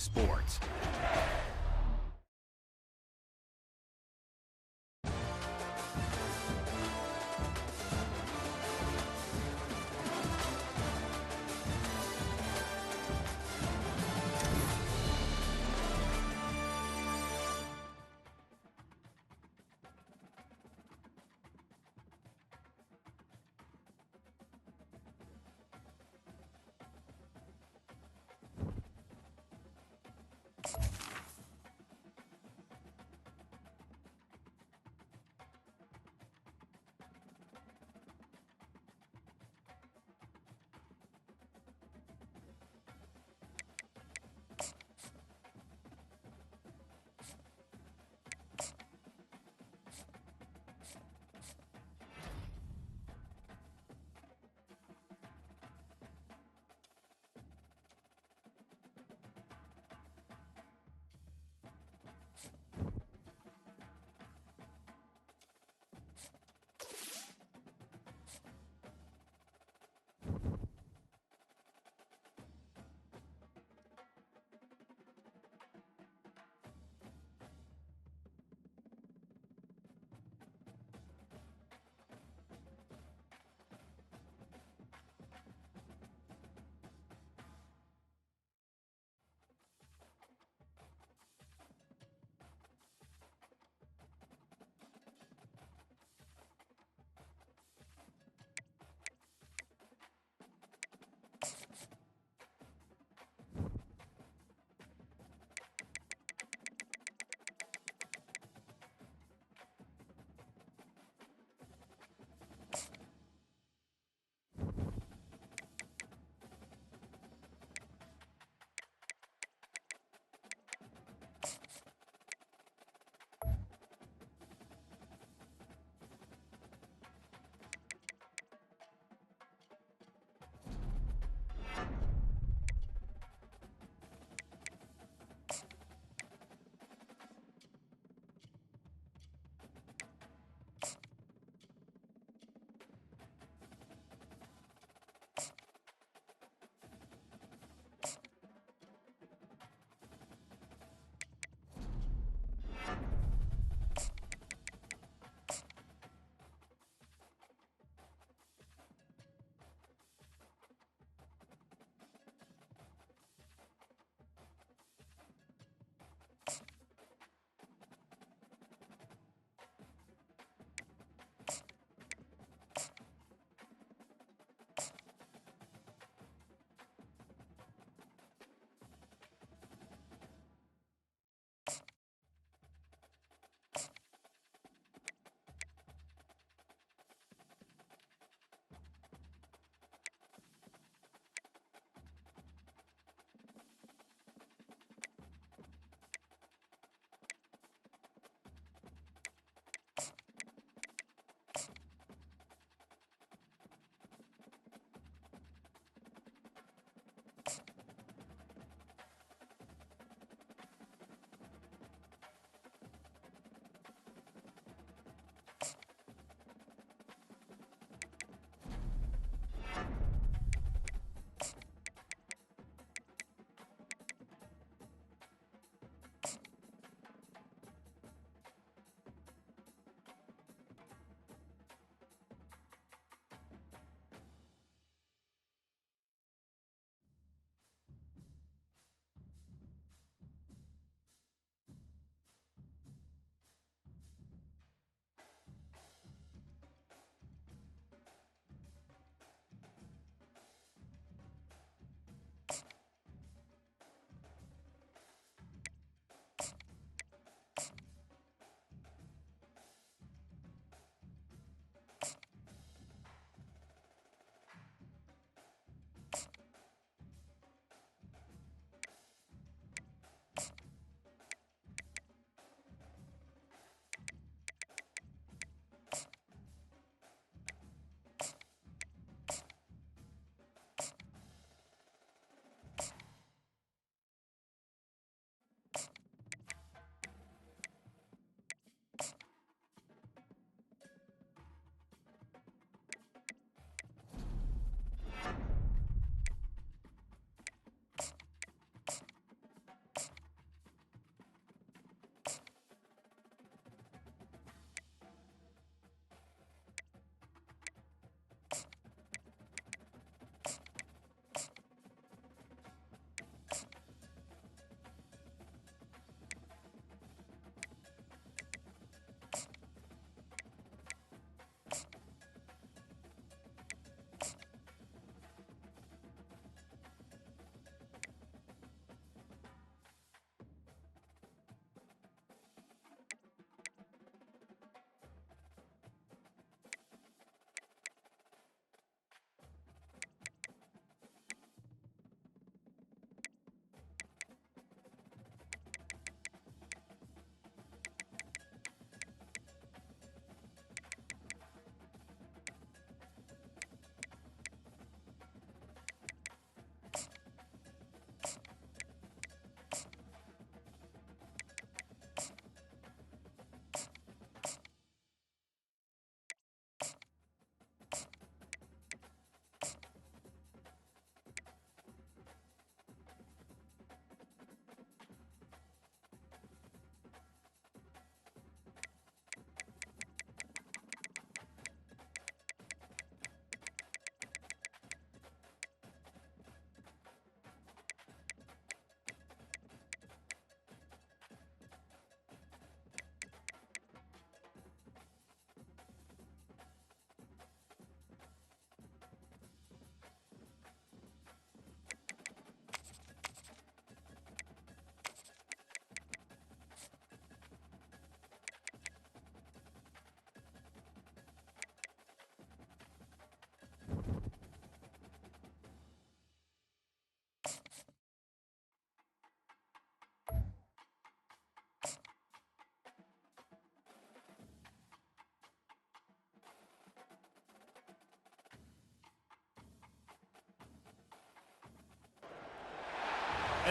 sports.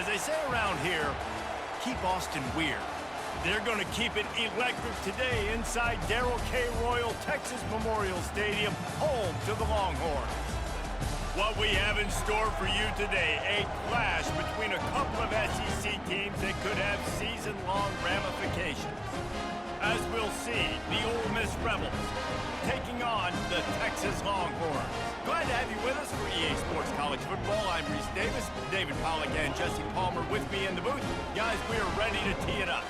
As they say around here, keep Austin weird. They're going to keep it electric today inside Darrell K. Royal Texas Memorial Stadium, home to the Longhorns. What we have in store for you today, a clash between a couple of SEC teams that could have season-long ramifications. As we'll see, the Ole Miss Rebels taking on the Texas Longhorns. Glad to have you with us for EA Sports College Football. I'm Reese Davis, David Pollack and Jesse Palmer with me in the booth. Guys, we are ready to tee it up.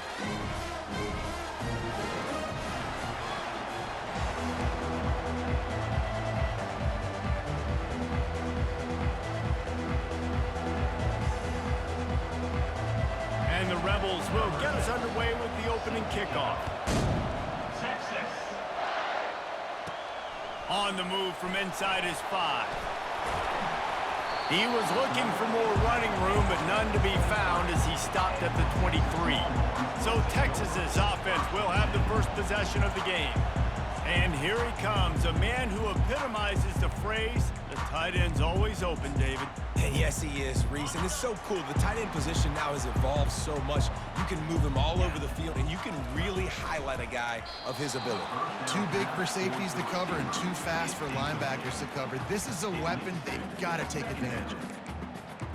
And the Rebels will get us underway with the opening kickoff. On the move from inside his 5. He was looking for more running room, but none to be found as he stopped at the 23. So Texas's offense will have the first possession of the game. And here he comes, a man who epitomizes the phrase, the tight end's always open, David. And yes, he is, Reese. And it's so cool. The tight end position now has evolved so much. You can move him all over the field, and you can really highlight a guy of his ability. Too big for safeties to cover and too fast for linebackers to cover. This is a weapon they've got to take advantage of.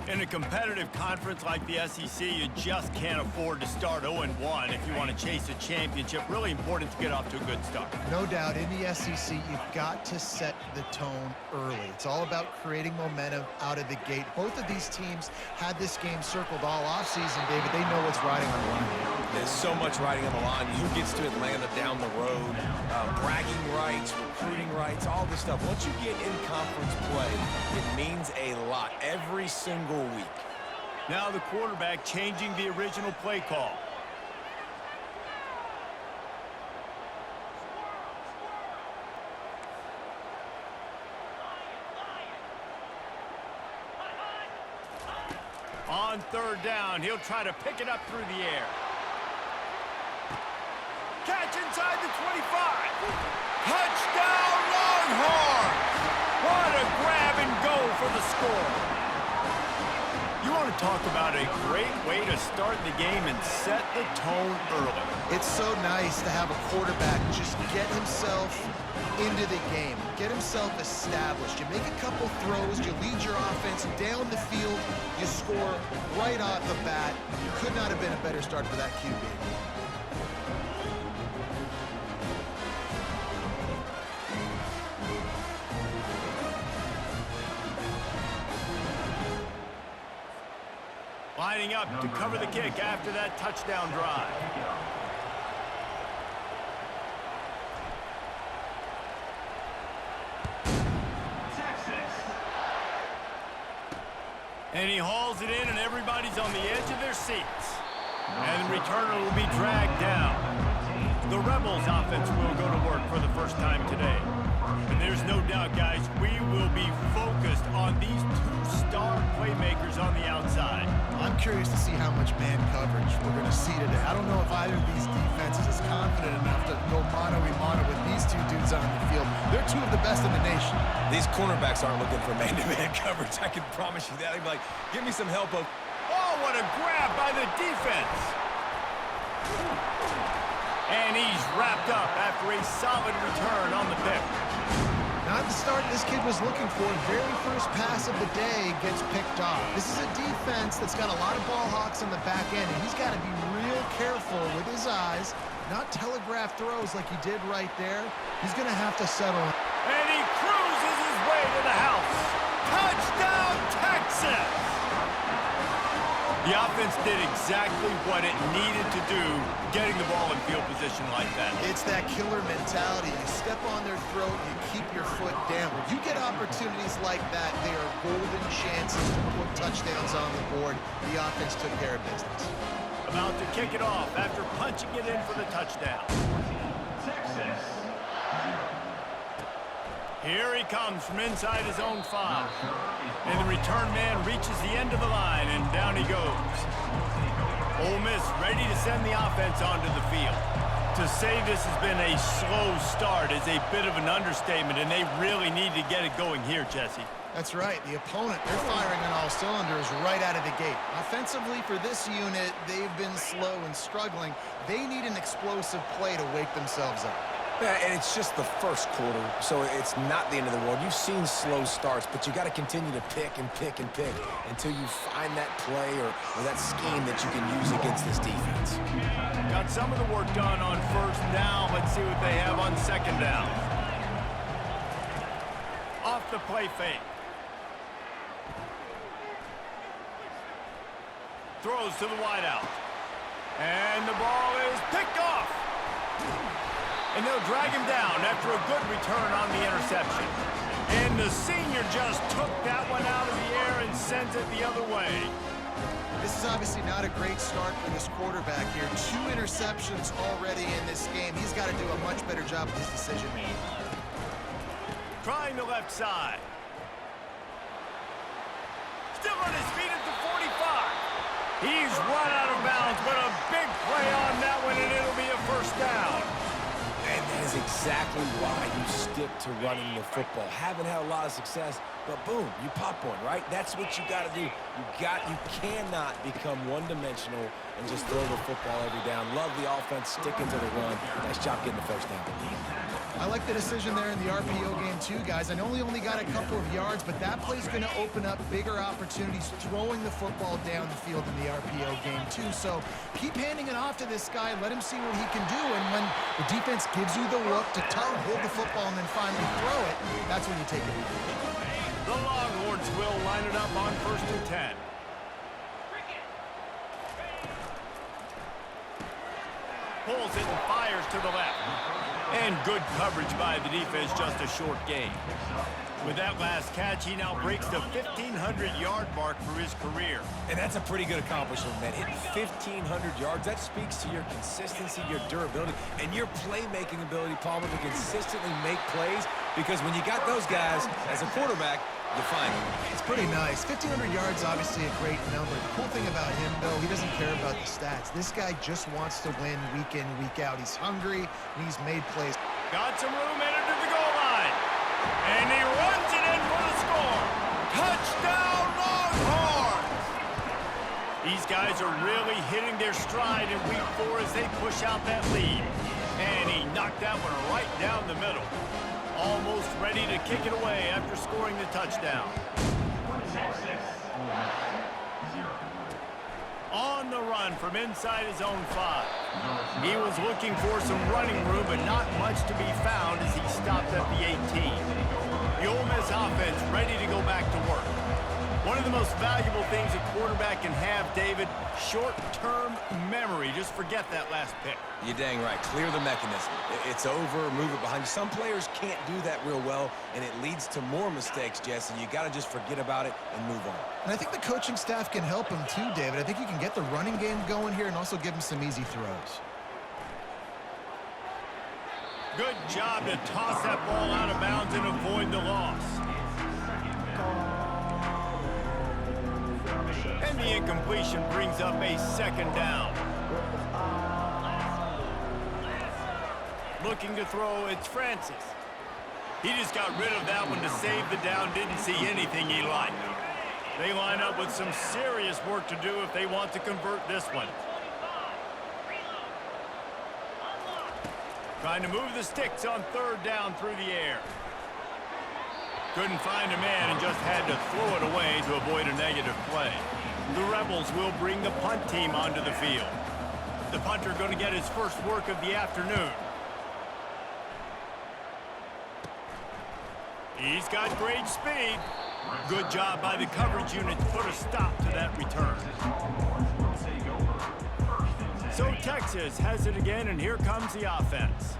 In a competitive conference like the SEC, you just can't afford to start 0-1 if you want to chase a championship. Really important to get off to a good start. No doubt, in the SEC, you've got to set the tone early. It's all about creating momentum out of the gate. Both of these teams had this game circled all offseason, David. They know what's riding on the line here. There's so much riding on the line. Who gets to Atlanta down the road? Bragging rights, recruiting rights, all this stuff. Once you get in conference play, it means a lot every single week. Now the quarterback changing the original play call. On third down, he'll try to pick it up through the air. Catch inside the 25. Touchdown Longhorns! What a grab and go for the score. You want to talk about a great way to start the game and set the tone early. It's so nice to have a quarterback just get himself into the game, get himself established. You make a couple throws, you lead your offense down the field, you score right off the bat. Could not have been a better start for that QB. Lining up to cover the kick after that touchdown drive. And he hauls it in, and everybody's on the edge of their seats. And the returner will be dragged down. The Rebels offense will go to work for the first time today. And there's no doubt, guys, we will be focused on these two star playmakers on the outside. I'm curious to see how much man coverage we're going to see today. I don't know if either of these defenses is confident enough to go mano-a-mano with these two dudes on the field. They're two of the best in the nation. These cornerbacks aren't looking for man-to-man coverage. I can promise you that. They'd be like, give me some help. Oh, what a grab by the defense. And he's wrapped up after a solid return on the pick. Not the start this kid was looking for. Very first pass of the day gets picked off. This is a defense that's got a lot of ball hawks on the back end, and he's got to be real careful with his eyes, not telegraph throws like he did right there. He's going to have to settle. And he cruises his way to the house. Touchdown, Texas! The offense did exactly what it needed to do, getting the ball in field position like that. It's that killer mentality. You step on their throat, you keep your foot down. When you get opportunities like that, they are golden chances to put touchdowns on the board. The offense took care of business. About to kick it off after punching it in for the touchdown. Texas. Here he comes from inside his own 5. And the return man reaches the end of the line, and down he goes. Ole Miss ready to send the offense onto the field. To say this has been a slow start is a bit of an understatement, and they really need to get it going here, Jesse. That's right. The opponent, they're firing on all cylinders right out of the gate. Offensively, for this unit, they've been slow and struggling. They need an explosive play to wake themselves up. Yeah, and it's just the first quarter, so it's not the end of the world. You've seen slow starts, but you got to continue to pick and pick and pick until you find that play or that scheme that you can use against this defense. Got some of the work done on first down. Let's see what they have on second down. Off the play fake. Throws to the wideout. And the ball is picked off. And they'll drag him down after a good return on the interception. And the senior just took that one out of the air and sends it the other way. This is obviously not a great start for this quarterback here. 2 interceptions already in this game. He's got to do a much better job with his decision-making. Trying the left side. Still on his feet at the 45. He's run out of bounds, but a big play on that one, and it'll be a first down. And that is exactly why you stick to running the football. Haven't had a lot of success, but boom, you pop one, right? That's what you got to do. You cannot become one-dimensional and just throw the football every down. Love the offense sticking to the run. Nice job getting the first down. I like the decision there in the RPO game too, guys. I know he only got a couple of yards, but that play's going to open up bigger opportunities throwing the football down the field in the RPO game too. So keep handing it off to this guy. Let him see what he can do. And when the defense gives you the look to hold the football and then finally throw it, that's when you take it easy. The Longhorns will line it up on 1st and 10. Pulls it and fires to the left. And good coverage by the defense, just a short gain. With that last catch, he now breaks the 1,500-yard mark for his career. And that's a pretty good accomplishment, man. Hitting 1,500 yards, that speaks to your consistency, your durability, and your playmaking ability, Palmer, to consistently make plays. Because when you got those guys as a quarterback, you find them. It's pretty nice. 1,500 yards, obviously a great number. The cool thing about him, though, he doesn't care about the stats. This guy just wants to win week in, week out. He's hungry, and he's made plays. Got some room, entered to the goal line. And he runs it in for the score. Touchdown, Longhorns! These guys are really hitting their stride in week 4 as they push out that lead. And he knocked that one right down the middle. Almost ready to kick it away after scoring the touchdown. On the run from inside his own 5. He was looking for some running room, but not much to be found as he stopped at the 18. The Ole Miss offense ready to go back to work. One of the most valuable things a quarterback can have, David, short-term memory. Just forget that last pick. You're dang right. Clear the mechanism. It's over, move it behind you. Some players can't do that real well, and it leads to more mistakes, Jesse. You got to just forget about it and move on. And I think the coaching staff can help him too, David. I think you can get the running game going here and also give him some easy throws. Good job to toss that ball out of bounds and avoid the loss. And the incompletion brings up a second down. Looking to throw, it's Francis. He just got rid of that one to save the down, didn't see anything he liked. They line up with some serious work to do if they want to convert this one. Trying to move the sticks on 3rd down through the air. Couldn't find a man and just had to throw it away to avoid a negative play. The Rebels will bring the punt team onto the field. The punter going to get his first work of the afternoon. He's got great speed. Good job by the coverage unit to put a stop to that return. So Texas has it again, and here comes the offense.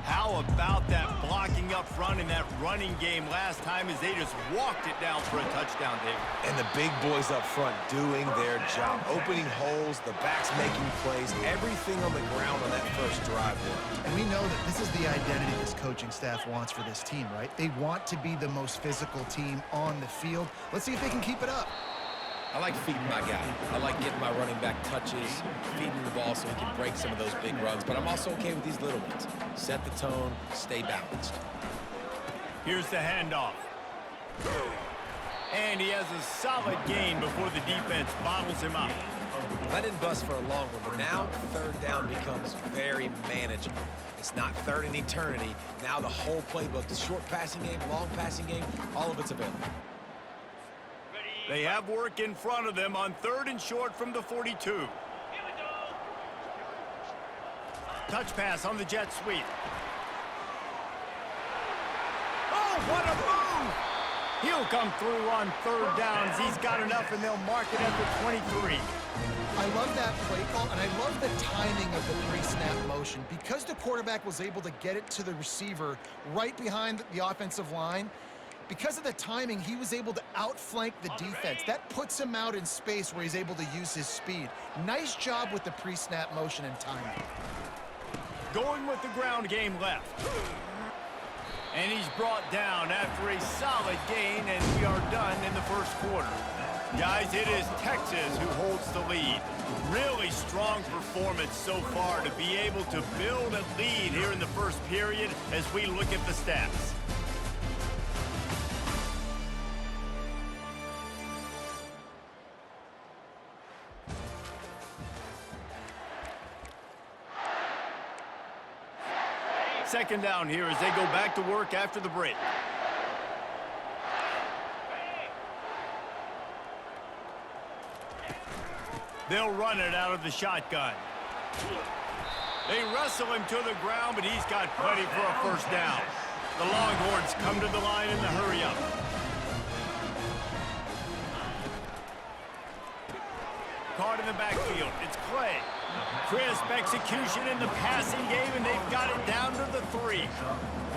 How about that blocking up front in that running game last time as they just walked it down for a touchdown, David? And the big boys up front doing their job. Opening holes, the backs making plays, everything on the ground on that first drive. And we know that this is the identity this coaching staff wants for this team, right? They want to be the most physical team on the field. Let's see if they can keep it up. I like feeding my guy. I like getting my running back touches, feeding the ball so he can break some of those big runs. But I'm also okay with these little ones. Set the tone, stay balanced. Here's the handoff. And he has a solid gain before the defense bottles him up. I didn't bust for a long one, but now third down becomes very manageable. It's not third in eternity. Now the whole playbook, the short passing game, long passing game, all of it's available. They have work in front of them on 3rd and short from the 42. Touch pass on the jet sweep. Oh, what a move! He'll come through on 3rd downs. He's got enough, and they'll mark it at the 23. I love that play call, and I love the timing of the pre-snap motion. Because the quarterback was able to get it to the receiver right behind the offensive line, because of the timing, he was able to outflank the defense. That puts him out in space where he's able to use his speed. Nice job with the pre-snap motion and timing. Going with the ground game left. And he's brought down after a solid gain, and we are done in the first quarter. Guys, it is Texas who holds the lead. Really strong performance so far to be able to build a lead here in the first period as we look at the stats. Second down here as they go back to work after the break. They'll run it out of the shotgun. They wrestle him to the ground, but he's got plenty for a first down. The Longhorns come to the line in the hurry-up. Caught in the backfield. It's Clay. Crisp execution in the passing game, and they've got it down to the 3.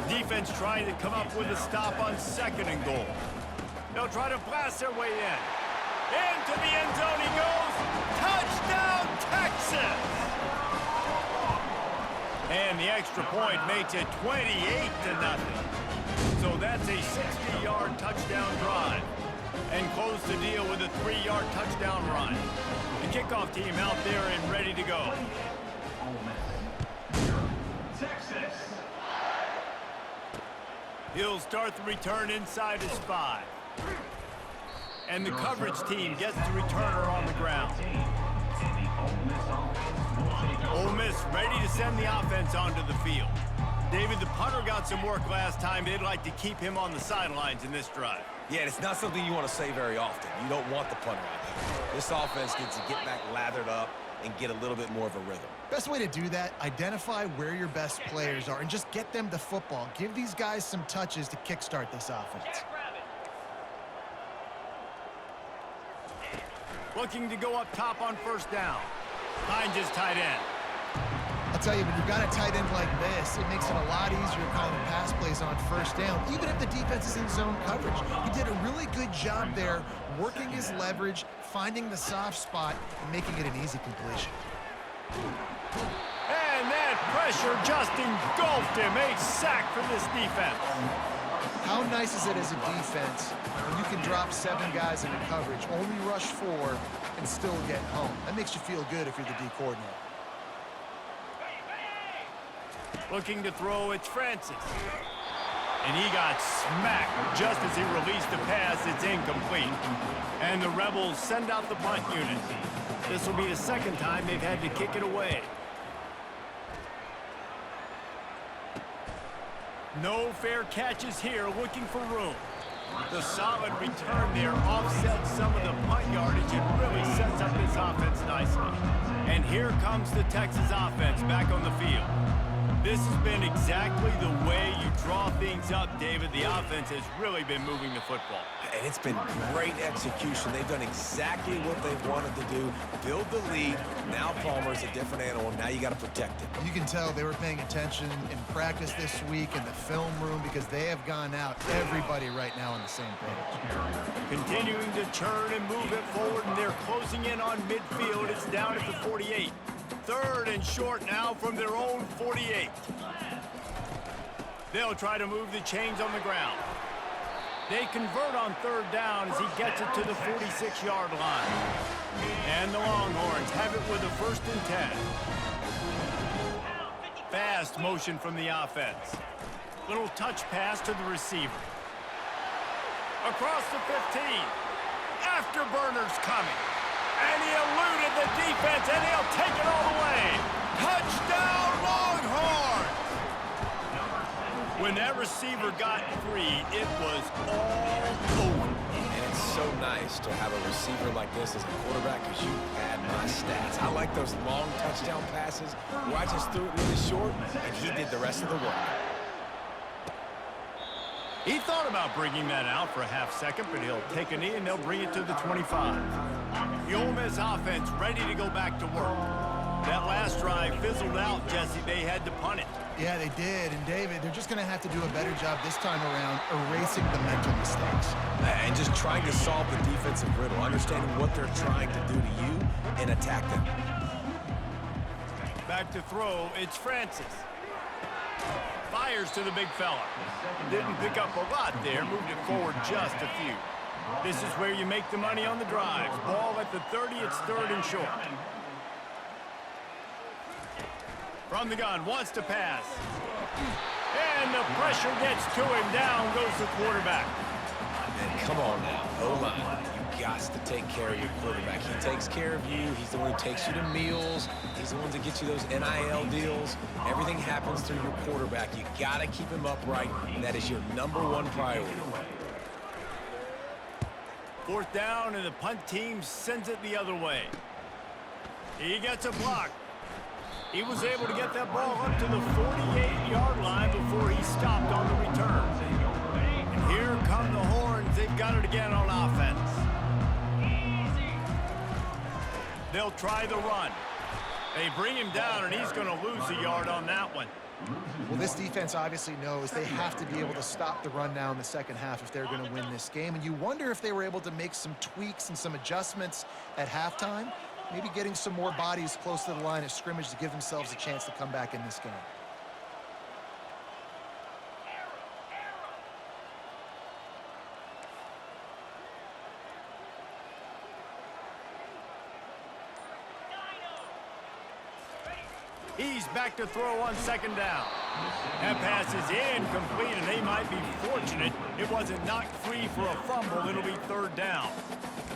Defense trying to come up with a stop on 2nd and goal. They'll try to blast their way in. Into the end zone he goes. Touchdown, Texas! And the extra point makes it 28-0. So that's a 60-yard touchdown drive. And close the deal with a 3-yard touchdown run. The kickoff team out there and ready to go. Texas. He'll start the return inside his 5. And the coverage team gets the returner on the ground. Ole Miss ready to send the offense onto the field. David, the punter got some work last time. They'd like to keep him on the sidelines in this drive. Yeah, it's not something you want to say very often. You don't want the punter out there. This offense gets to get back lathered up and get a little bit more of a rhythm. Best way to do that, identify where your best players are and just get them the football. Give these guys some touches to kickstart this offense. Looking to go up top on first down. Behind his tight end. I'll tell you, when you've got a tight end like this, it makes it a lot easier calling pass plays on first down, even if the defense is in zone coverage. He did a really good job there, working his leverage, finding the soft spot, and making it an easy completion. And that pressure just engulfed him. A sack for this defense. How nice is it as a defense when you can drop 7 guys into coverage, only rush 4, and still get home? That makes you feel good if you're the D coordinator. Looking to throw, it's Francis. And he got smacked just as he released the pass. It's incomplete. And the Rebels send out the punt unit. This will be the second time they've had to kick it away. No fair catches here, looking for room. The solid return there offsets some of the punt yardage and really sets up this offense nicely. And here comes the Texas offense back on the field. This has been exactly the way you draw things up, David. The offense has really been moving the football. And it's been great execution. They've done exactly what they've wanted to do. Build the lead. Now Palmer's a different animal. Now you got to protect it. You can tell they were paying attention in practice this week in the film room because they have gone out, everybody right now on the same page. Continuing to turn and move it forward, and they're closing in on midfield. It's down at the 48. 3rd and short now from their own 48. They'll try to move the chains on the ground. They convert on third down as he gets it to the 46-yard line. And the Longhorns have it with a 1st and 10. Fast motion from the offense. Little touch pass to the receiver. Across the 15. Afterburner's coming. And he eluded the defense, and he'll take it all the way. Touchdown, Longhorns! When that receiver got free, it was all over. And it's so nice to have a receiver like this as a quarterback because you had my stats. I like those long touchdown passes where I just threw it really short, and he did the rest of the work. He thought about bringing that out for a half second, but he'll take a knee and they'll bring it to the 25. The Ole Miss offense ready to go back to work. That last drive fizzled out, Jesse. They had to punt it. Yeah, they did. And, David, they're just going to have to do a better job this time around erasing the mental mistakes. And just trying to solve the defensive riddle, understanding what they're trying to do to you and attack them. Back to throw, it's Francis. Fires to the big fella. Didn't pick up a lot there, moved it forward just a few. This is where you make the money on the drives. Ball at the 30, it's 3rd and short. From the gun, wants to pass. And the pressure gets to him. Down goes the quarterback. And come on now, O-line. You got to take care of your quarterback. He takes care of you. He's the one who takes you to meals. He's the one that gets you those NIL deals. Everything happens through your quarterback. You got to keep him upright. That is your #1 priority. 4th down, and the punt team sends it the other way. He gets a block. He was able to get that ball up to the 48-yard line before he stopped on the return. And here come the Horns. They've got it again on offense. They'll try the run. They bring him down, and he's going to lose a yard on that one. Well, this defense obviously knows they have to be able to stop the run now in the second half if they're going to win this game. And you wonder if they were able to make some tweaks and some adjustments at halftime, maybe getting some more bodies close to the line of scrimmage to give themselves a chance to come back in this game. He's back to throw on 2nd down. That pass is incomplete, and they might be fortunate it wasn't knocked free for a fumble. It'll be 3rd down.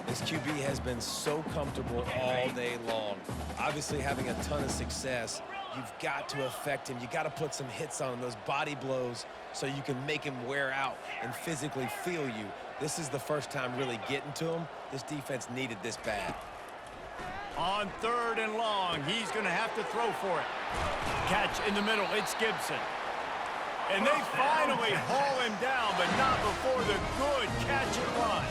This QB has been so comfortable all day long. Obviously, having a ton of success, you've got to affect him. You got to put some hits on him, those body blows, so you can make him wear out and physically feel you. This is the first time really getting to him. This defense needed this bad. On 3rd and long, he's going to have to throw for it. Catch in the middle, it's Gibson. And they finally haul him down, but not before the good catch and run.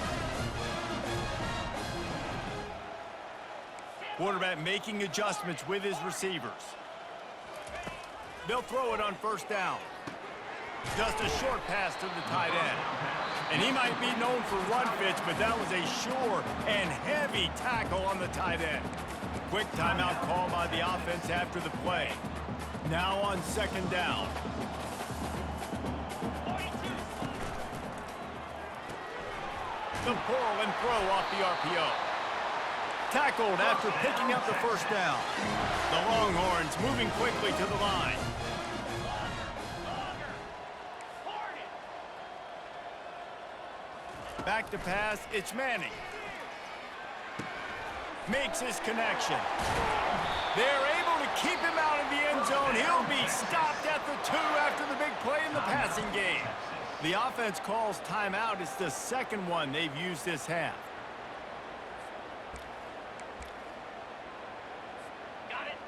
Quarterback making adjustments with his receivers. They'll throw it on 1st down. Just a short pass to the tight end. And he might be known for run fits, but that was a sure and heavy tackle on the tight end. Quick timeout call by the offense after the play. Now on 2nd down. The pull and throw off the RPO. Tackled after picking up the 1st down. The Longhorns moving quickly to the line. Back to pass, it's Manning. Makes his connection. They're able to keep him out of the end zone. He'll be stopped at the 2 after the big play in the passing game. The offense calls timeout. It's the 2nd one they've used this half.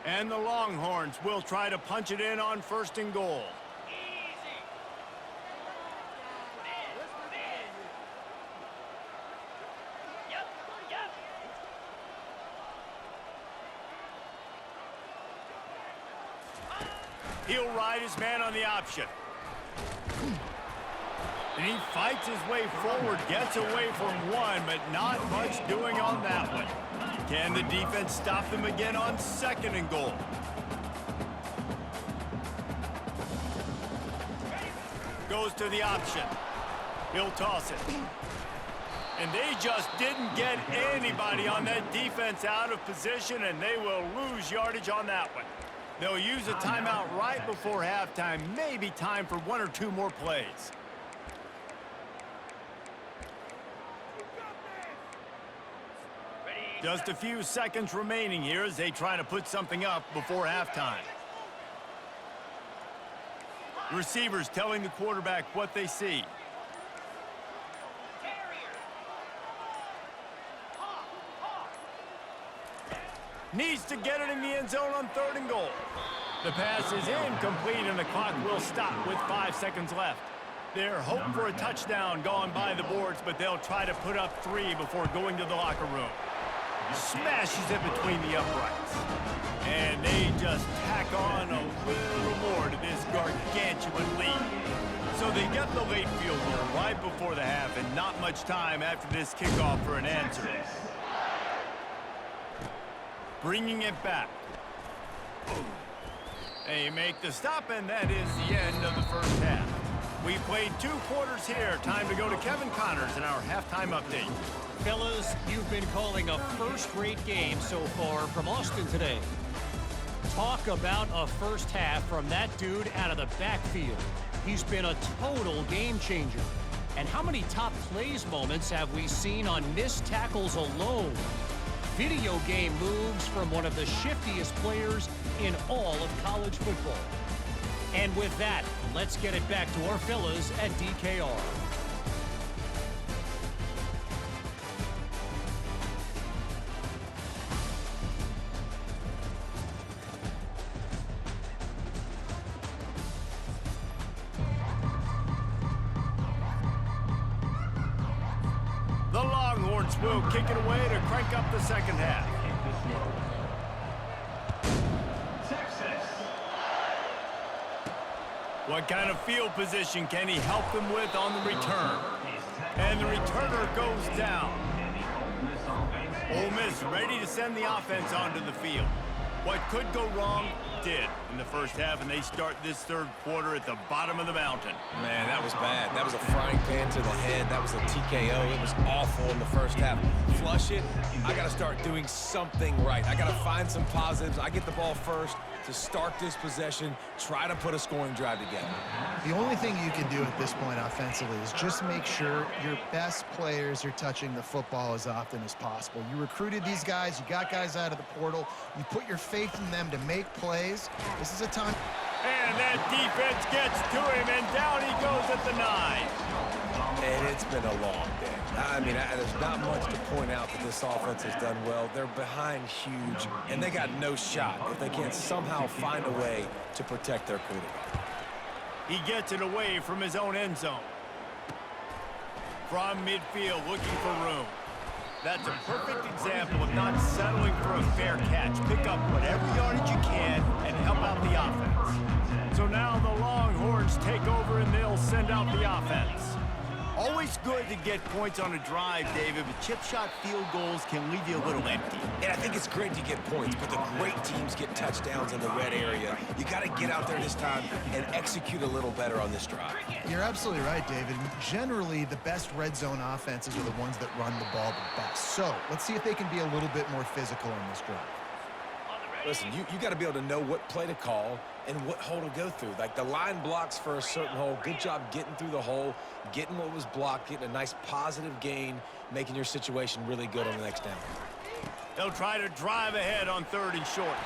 And the Longhorns will try to punch it in on 1st and goal. He'll ride his man on the option. And he fights his way forward, gets away from one, but not much doing on that one. Can the defense stop them again on 2nd and goal? Goes to the option. He'll toss it. And they just didn't get anybody on that defense out of position, and they will lose yardage on that one. They'll use a timeout right before halftime, maybe time for 1 or 2 more plays. Just a few seconds remaining here as they try to put something up before halftime. Receivers telling the quarterback what they see. Needs to get it in the end zone on 3rd and goal. The pass is incomplete and the clock will stop with 5 seconds left. They're hoping for a touchdown gone by the boards, but they'll try to put up 3 before going to the locker room. Smashes it between the uprights. And they just tack on a little more to this gargantuan lead. So they get the late field goal right before the half and not much time after this kickoff for an answer. Bringing it back. They make the stop, and that is the end of the first half. We played 2 quarters here. Time to go to Kevin Connors in our halftime update. Fellas, you've been calling a first-rate game so far from Austin today. Talk about a first half from that dude out of the backfield. He's been a total game changer. And how many top plays moments have we seen on missed tackles alone? Video game moves from one of the shiftiest players in all of college football. And with that, let's get it back to our fellas at DKR. The Longhorns will kick it away to crank up the second half. What kind of field position can he help them with on the return? And the returner goes down. Ole Miss ready to send the offense onto the field. What could go wrong did in the first half, and they start this 3rd quarter at the bottom of the mountain. Man, that was bad. That was a frying pan to the head. That was a TKO. It was awful in the first half. Flush it. I got to start doing something right. I got to find some positives. I get the ball first to start this possession, try to put a scoring drive together. The only thing you can do at this point offensively is just make sure your best players are touching the football as often as possible. You recruited these guys. You got guys out of the portal. You put your faith in them to make plays. This is a time. And that defense gets to him, and down he goes at the 9. And it's been a long day. I mean, there's not much to point out that this offense has done well. They're behind huge, and they got no shot if they can't somehow find a way to protect their quarterback. He gets it away from his own end zone. From midfield, looking for room. That's a perfect example of not settling for a fair catch. Pick up whatever yardage you can and help out the offense. So now the Longhorns take over and they'll send out the offense. Always good to get points on a drive, David, but chip shot field goals can leave you a little empty. And I think it's great to get points, but the great teams get touchdowns in the red area. You got to get out there this time and execute a little better on this drive. You're absolutely right, David. Generally, the best red zone offenses are the ones that run the ball the best. So let's see if they can be a little bit more physical in this drive. Listen, you got to be able to know what play to call and what hole to go through. Like the line blocks for a certain hole. Good job getting through the hole, getting what was blocked, getting a nice positive gain, making your situation really good on the next down. They'll try to drive ahead on 3rd and short.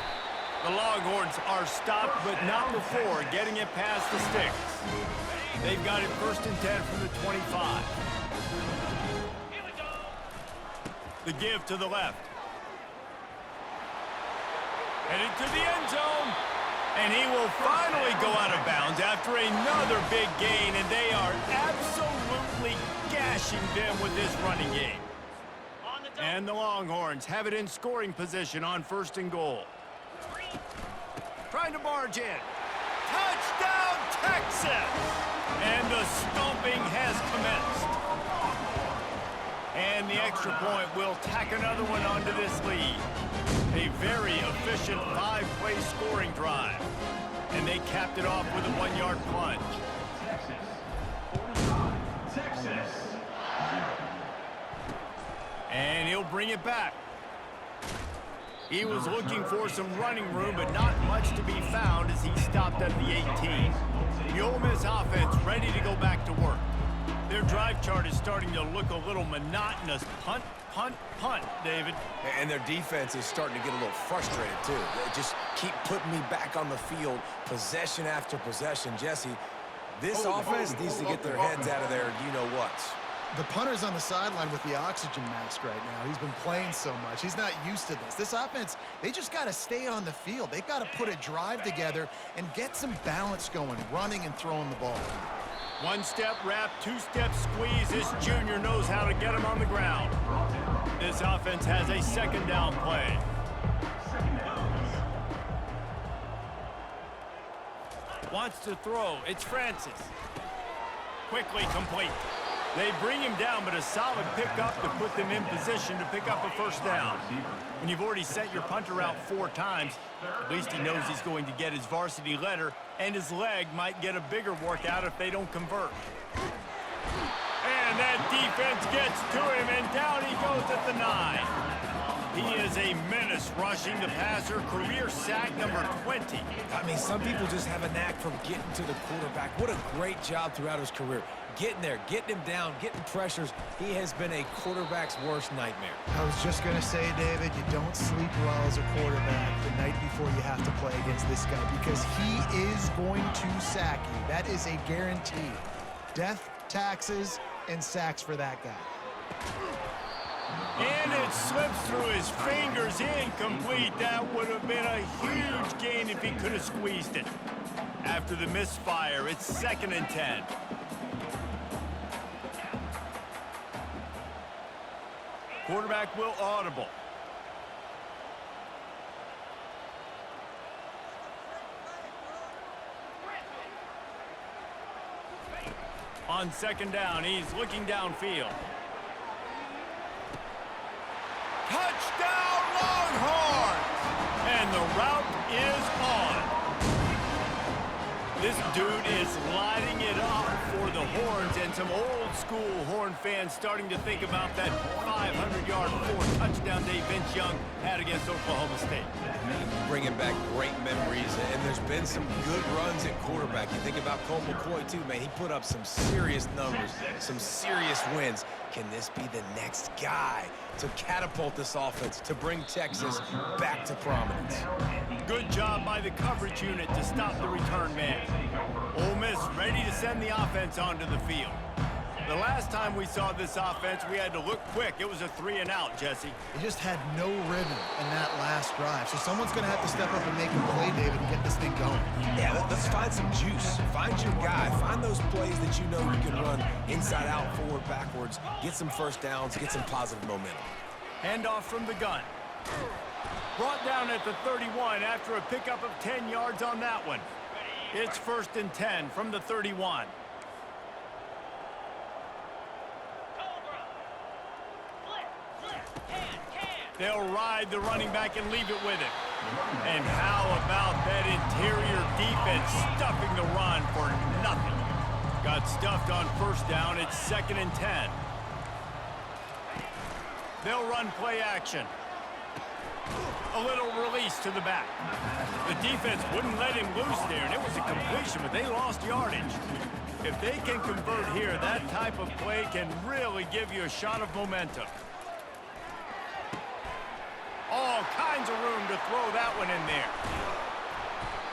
The Longhorns are stopped, but not before getting it past the sticks. They've got it 1st and 10 from the 25. The give to the left. Headed to the end zone. And he will finally go out of bounds after another big gain, and they are absolutely gashing them with this running game. And the Longhorns have it in scoring position on 1st and goal. Trying to barge in. Touchdown, Texas! And the stomping has commenced. And the extra point will tack another one onto this lead. A very efficient 5-play scoring drive. And they capped it off with a 1-yard plunge. Texas And he'll bring it back. He was looking for some running room, but not much to be found as he stopped at the 18. The Ole Miss offense ready to go back to work. Their drive chart is starting to look a little monotonous. Punt, punt, punt, David. And their defense is starting to get a little frustrated, too. They just keep putting me back on the field, possession after possession. Jesse, this offense needs to get their heads out of their you-know-whats. The punter's on the sideline with the oxygen mask right now. He's been playing so much. He's not used to this. This offense, they just got to stay on the field. They've got to put a drive together and get some balance going, running and throwing the ball. One-step wrap, two-step squeeze. This junior knows how to get him on the ground. This offense has a second down play. Wants to throw. It's Francis. Quickly complete. They bring him down, but a solid pickup to put them in position to pick up a first down. When you've already sent your punter out 4 times, at least he knows he's going to get his varsity letter, and his leg might get a bigger workout if they don't convert. And that defense gets to him, and down he goes at the 9. He is a menace rushing the passer, career sack number 20. I mean, some people just have a knack for getting to the quarterback. What a great job throughout his career. Getting there, getting him down, getting pressures. He has been a quarterback's worst nightmare. I was just going to say, David, you don't sleep well as a quarterback the night before you have to play against this guy because he is going to sack you. That is a guarantee. Death, taxes, and sacks for that guy. And it slips through his fingers, incomplete. That would have been a huge gain if he could have squeezed it. After the misfire, it's 2nd and 10. Quarterback will audible. On 2nd down, he's looking downfield. Touchdown, Longhorns! And the route is on. This dude is lighting it up for the Horns, and some old-school Horn fans starting to think about that 500-yard 4-touchdown day Vince Young had against Oklahoma State. Bringing back great memories, and there's been some good runs at quarterback. You think about Colt McCoy, too, man. He put up some serious numbers, some serious wins. Can this be the next guy to catapult this offense, to bring Texas back to prominence? Good job by the coverage unit to stop the return man. Ole Miss ready to send the offense onto the field. The last time we saw this offense, we had to look quick. It was a 3-and-out, Jesse. They just had no rhythm in that last drive. So someone's going to have to step up and make a play, David, and get this thing going. Yeah, let's find some juice. Find your guy. Find those plays that you know you can run inside out, forward, backwards. Get some first downs. Get some positive momentum. Handoff from the gun. Brought down at the 31 after a pickup of 10 yards on that one. It's 1st and 10 from the 31. They'll ride the running back and leave it with him. And how about that interior defense stuffing the run for nothing? Got stuffed on 1st down. It's 2nd and 10. They'll run play action. A little release to the back. The defense wouldn't let him loose there, and it was a completion, but they lost yardage. If they can convert here, that type of play can really give you a shot of momentum. All kinds of room to throw that one in there.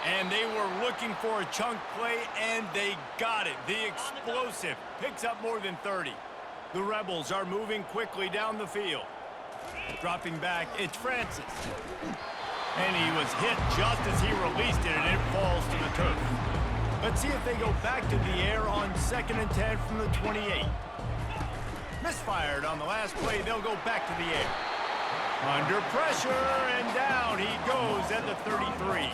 And they were looking for a chunk play, and they got it. The explosive picks up more than 30. The Rebels are moving quickly down the field. Dropping back, it's Francis. And he was hit just as he released it, and it falls to the turf. Let's see if they go back to the air on 2nd and 10 from the 28. Misfired on the last play. They'll go back to the air. Under pressure, and down he goes at the 33.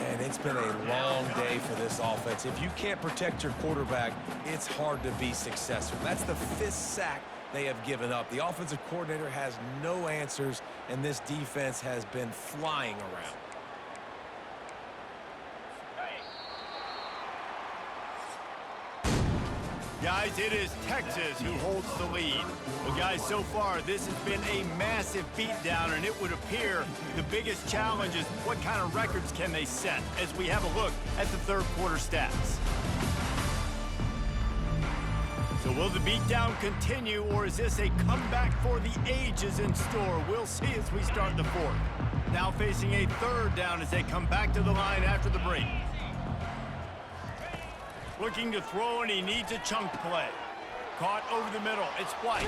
And it's been a long day for this offense. If you can't protect your quarterback, it's hard to be successful. That's the 5th sack they have given up. The offensive coordinator has no answers, and this defense has been flying around. Guys, it is Texas who holds the lead. Well, guys, so far, this has been a massive beatdown, and it would appear the biggest challenge is what kind of records can they set as we have a look at the third quarter stats. So will the beatdown continue, or is this a comeback for the ages in store? We'll see as we start the fourth. Now facing a third down as they come back to the line after the break. Looking to throw, and he needs a chunk play. Caught over the middle. It's White.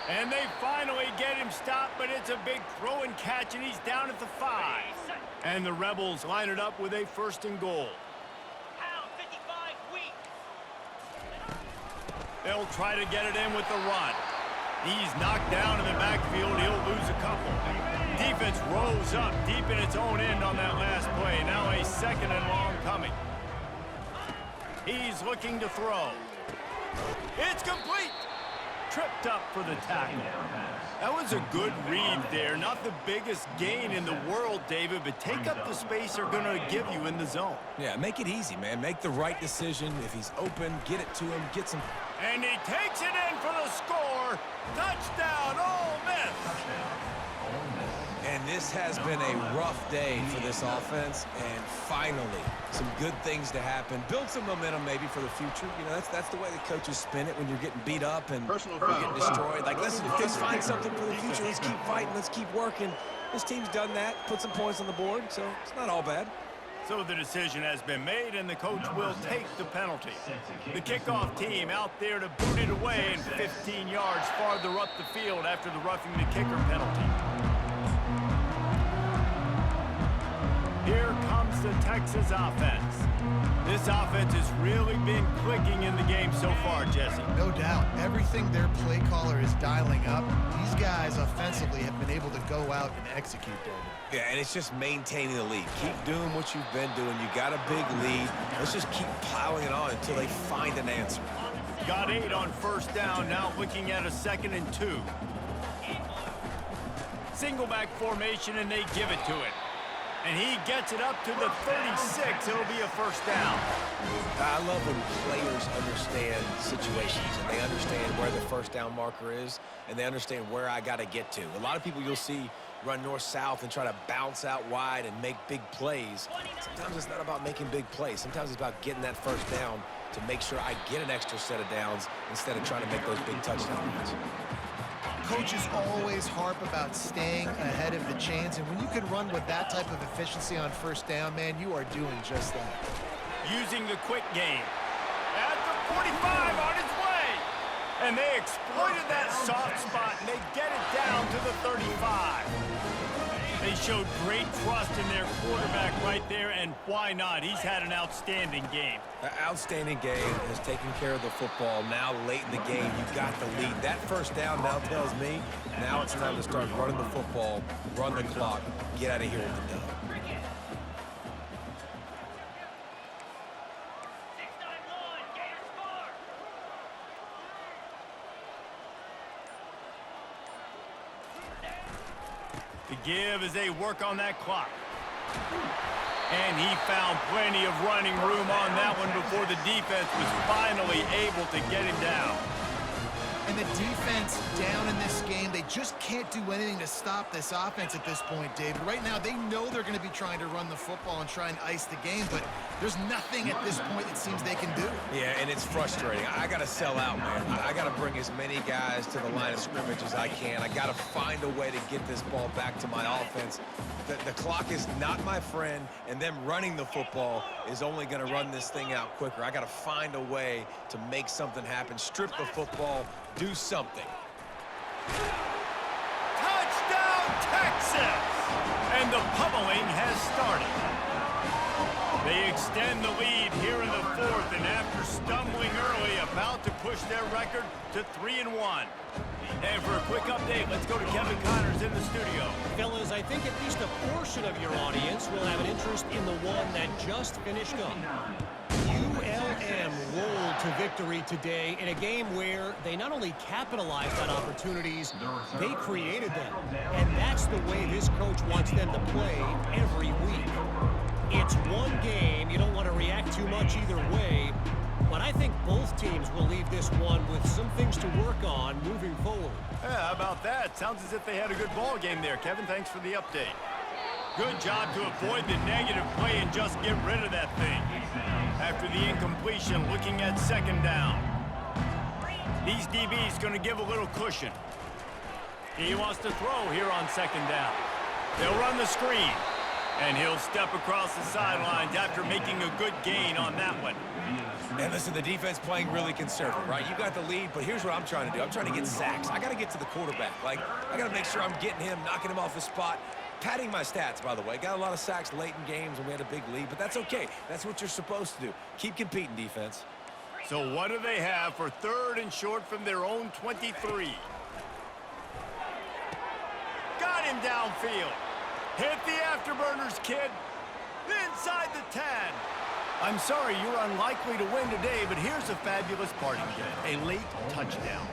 And they finally get him stopped, but it's a big throw and catch, and he's down at the 5. And the Rebels line it up with a 1st and goal. They'll try to get it in with the run. He's knocked down in the backfield. He'll lose a couple. Defense rolls up deep in its own end on that last play. Now a 2nd and long coming. He's looking to throw. It's complete. Tripped up for the tackle. That was a good read there. Not the biggest gain in the world, David, but take up the space they're going to give you in the zone. Yeah, make it easy, man. Make the right decision. If he's open, get it to him. Get some... And he takes it in for the score. Touchdown, Ole Miss. And this has been a rough day for this offense, and finally, some good things to happen. Build some momentum maybe for the future. You know, that's the way the coaches spin it when you're getting beat up and you're getting destroyed. Like, let's find something for the future. Let's keep fighting. Let's keep working. This team's done that, put some points on the board, so it's not all bad. So the decision has been made, and the coach will take the penalty. The kickoff team out there to boot it away, and 15 yards farther up the field after the roughing the kicker penalty. Here comes the Texas offense. This offense has really been clicking in the game so far, Jesse. No doubt. Everything their play caller is dialing up, these guys offensively have been able to go out and execute, David. Yeah, and it's just maintaining the lead. Keep doing what you've been doing. You got a big lead. Let's just keep piling it on until they find an answer. Got 8 on 1st down, now looking at a 2nd and 2. Single back formation, and they give it to him. And he gets it up to the 36. It'll be a 1st down. I love when players understand situations, and they understand where the 1st down marker is, and they understand where I got to get to. A lot of people you'll see run north-south and try to bounce out wide and make big plays. Sometimes it's not about making big plays. Sometimes it's about getting that 1st down to make sure I get an extra set of downs instead of trying to make those big touchdown runs. Coaches always harp about staying ahead of the chains, and when you can run with that type of efficiency on 1st down, man, you are doing just that. Using the quick game. At the 45 on its way. And they exploited that soft spot, and they get it down to the 35. They showed great trust in their quarterback right there, and why not? He's had an outstanding game. An outstanding game, has taken care of the football. Now late in the game, you got the lead. That 1st down now tells me now it's time to start running the football, run the clock, get out of here with the dub. To give as they work on that clock. And he found plenty of running room on that one before the defense was finally able to get him down. And the defense down in this game, they just can't do anything to stop this offense at this point, David. Right now, they know they're going to be trying to run the football and try and ice the game, but there's nothing at this point it seems they can do. Yeah, and it's frustrating. I got to sell out, man. I got to bring as many guys to the line of scrimmage as I can. I got to find a way to get this ball back to my offense. The clock is not my friend, and them running the football is only going to run this thing out quicker. I got to find a way to make something happen, strip the football, do something. Touchdown, Texas! And the pummeling has started. They extend the lead here in the fourth, and after stumbling early, about to push their record to 3-1. And for a quick update, let's go to Kevin Connors in the studio. Fellas, I think at least a portion of your audience will have an interest in the one that just finished up. ULM rolled to victory today in a game where they not only capitalized on opportunities, they created them. And that's the way this coach wants them to play every week. It's one game. You don't want to react too much either way. but I think both teams will leave this one with some things to work on moving forward. Yeah, how about that? Sounds as if they had a good ball game there, Kevin. Thanks for the update. Good job to avoid the negative play and just get rid of that thing. After the incompletion, looking at second down. These DBs going to give a little cushion. He wants to throw here on second down. They'll run the screen. And he'll step across the sidelines after making a good gain on that one. And listen, the defense playing really conservative, right? You got the lead, but here's what I'm trying to do. I'm trying to get sacks. I got to get to the quarterback. Like, I got to make sure I'm getting him, knocking him off the spot. Padding my stats, by the way. Got a lot of sacks late in games when we had a big lead, but that's okay. That's what you're supposed to do. Keep competing, defense. So what do they have for third and short from their own 23? Got him downfield. Hit the afterburners, kid. Inside the 10. I'm sorry, you're unlikely to win today, but here's a fabulous parting gift. A late touchdown.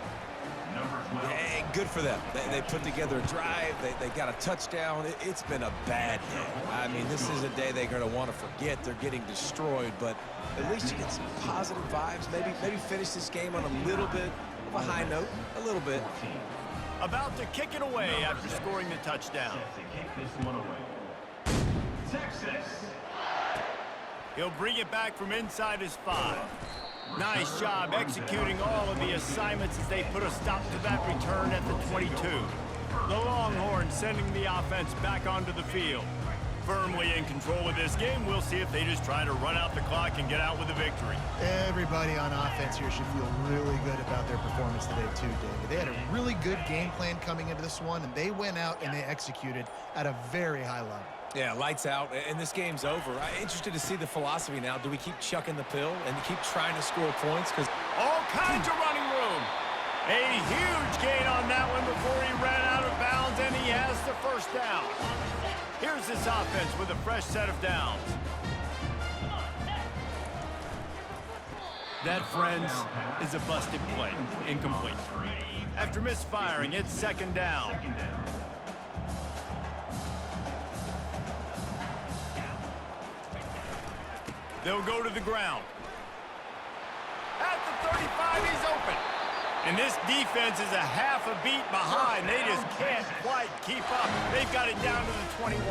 Hey, good for them. They put together a drive. They got a touchdown. It's been a bad day. I mean, this is a day they're going to want to forget. They're getting destroyed, but at least you get some positive vibes. Maybe finish this game on a little bit of a high note. A little bit. About to kick it away after scoring the touchdown. Texas. He'll bring it back from inside his 5. Nice job executing all of the assignments as they put a stop to that return at the 22. The Longhorns sending the offense back onto the field. Firmly in control of this game, we'll see if they just try to run out the clock and get out with a victory. Everybody on offense here should feel really good about their performance today too, David. They had a really good game plan coming into this one, and they went out and they executed at a very high level. Yeah, lights out, and this game's over. I'm interested to see the philosophy now. Do we keep chucking the pill and keep trying to score points? Because all kinds of running room. A huge gain on that one before he ran out of bounds, and he has the first down. Here's this offense with a fresh set of downs. That, friends, is a busted play. Incomplete. After misfiring, it's second down. They'll go to the ground. At the 35, he's open. And this defense is a half a beat behind. They just can't quite keep up. They've got it down to the 21.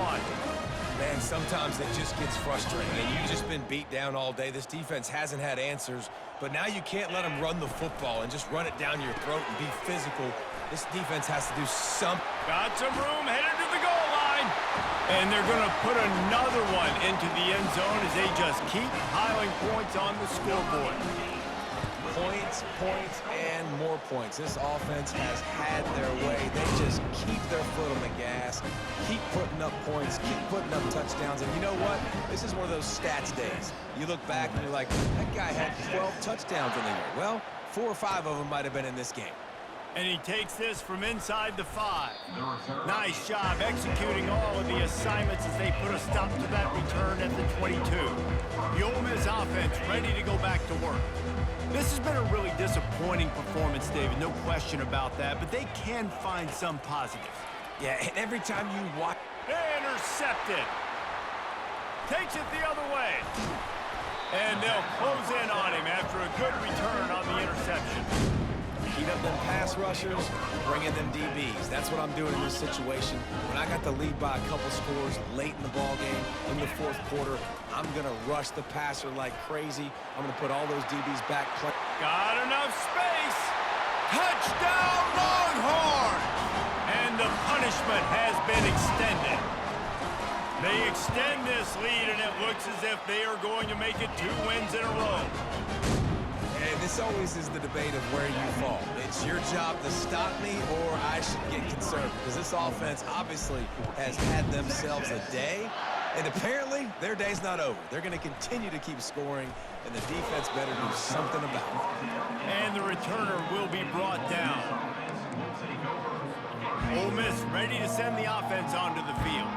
Man, sometimes it just gets frustrating, and you've just been beat down all day. This defense hasn't had answers, but now you can't let them run the football and just run it down your throat and be physical. This defense has to do something. Got some room, headed to the goal line. And they're going to put another one into the end zone as they just keep piling points on the scoreboard. Points, points, and more points. This offense has had their way. They just keep their foot on the gas, keep putting up points, keep putting up touchdowns. And you know what? This is one of those stats days. You look back and you're like, that guy had 12 touchdowns in the year. Well, 4 or 5 of them might have been in this game. And he takes this from inside the 5. Nice job executing all of the assignments as they put a stop to that return at the 22. The Ole Miss offense ready to go back to work. This has been a really disappointing performance, David, no question about that, but they can find some positives. Yeah, and every time you watch... Intercepted. Takes it the other way. And they'll close in on him after a good return on the interception. Keep up them pass rushers, bring in them DBs. That's what I'm doing in this situation. When I got the lead by a couple scores late in the ball game, in the 4th quarter, I'm going to rush the passer like crazy. I'm going to put all those DBs back. Got enough space. Touchdown, Longhorns! And the punishment has been extended. They extend this lead, and it looks as if they are going to make it 2 wins in a row. And this always is the debate of where you fall. It's your job to stop me, or I should get concerned, because this offense obviously has had themselves a day, and apparently their day's not over. They're going to continue to keep scoring, and the defense better do something about it. And the returner will be brought down. Ole Miss ready to send the offense onto the field.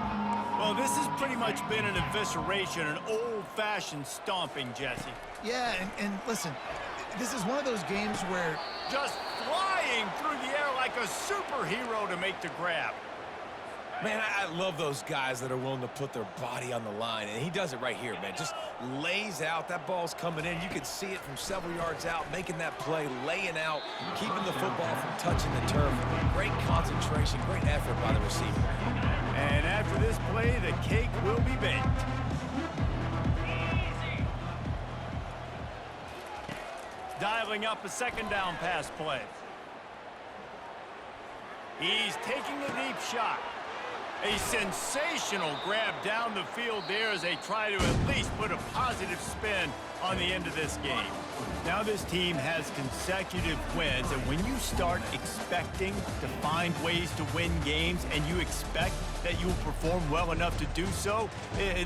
Well, this has pretty much been an evisceration, an old-fashioned stomping, Jesse. Yeah, and listen, this is one of those games where... Just flying through the air like a superhero to make the grab. Man, I love those guys that are willing to put their body on the line, and he does it right here, man. Just lays out. That ball's coming in. You can see it from several yards out, making that play, laying out, keeping the football from touching the turf. Great concentration, great effort by the receiver. And after this play, the cake will be baked. Dialing up a second down pass play. He's taking a deep shot. A sensational grab down the field there as they try to at least put a positive spin on the end of this game. Now this team has consecutive wins, and when you start expecting to find ways to win games and you expect that you will perform well enough to do so,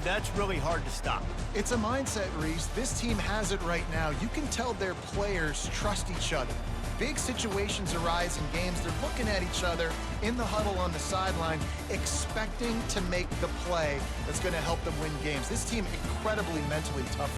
that's really hard to stop. It's a mindset, Reese. This team has it right now. You can tell their players trust each other. Big situations arise in games. They're looking at each other in the huddle on the sideline, expecting to make the play that's going to help them win games. This team incredibly mentally tough.